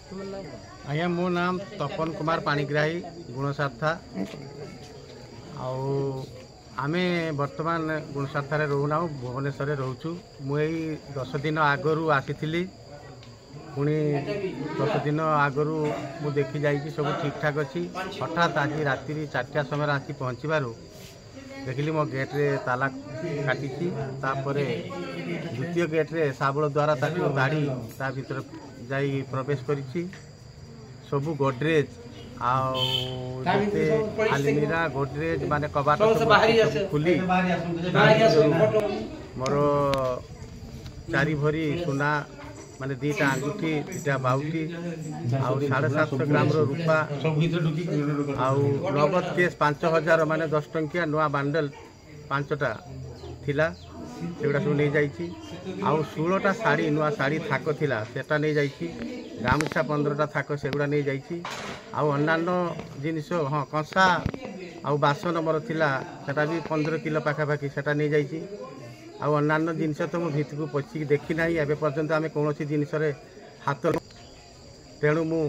आज्ञा मो नाम तपन कुमार पाणिग्राही गुणसारथा आमे वर्तमान गुणसारथा रोना भुवनेश्वर रोचु मुई 10 दिन आगरू आसी पुणी 10 दिन आगरू मु देखी जाइए सब ठीक ठाक अच्छी हठात आज रात्रि 4टा समय आसी पहुँचबार देखिली मो गेट्रे ताला काटी द्वितीय गेट्रे शाबल द्वारा गाड़ी ता भीतर जाई प्रवेश करी सबू गोडरेज आलमीरा गोडरेज माने कबाट खुली मोर 4 भरी सुना माने 2टा अंगूठी 2टा बाउटी आउ 750 ग्राम रूपा आउ नगद केस 5000 माने 10 टंकिया नुआ बांडल 5टा थिला सेगुड़ा सब नहीं जाइए आउ 16टा शाड़ी नुआ शाड़ी थाक थिला सेटा नहीं जाइए गामुछा 15टा थाक सेगुड़ा नहीं जाइए आउ अन्यान्य जिनिस हाँ कंसा आउ बासन मोर थिला सेटा भी 15 किलो पाखापाखि सेटा नहीं जाइए आउ अन्यान्य जिनिस तो मो भितर को पशिक देखी ना एवं पर्यंत आम कौन जिनस हाथ तेणु मु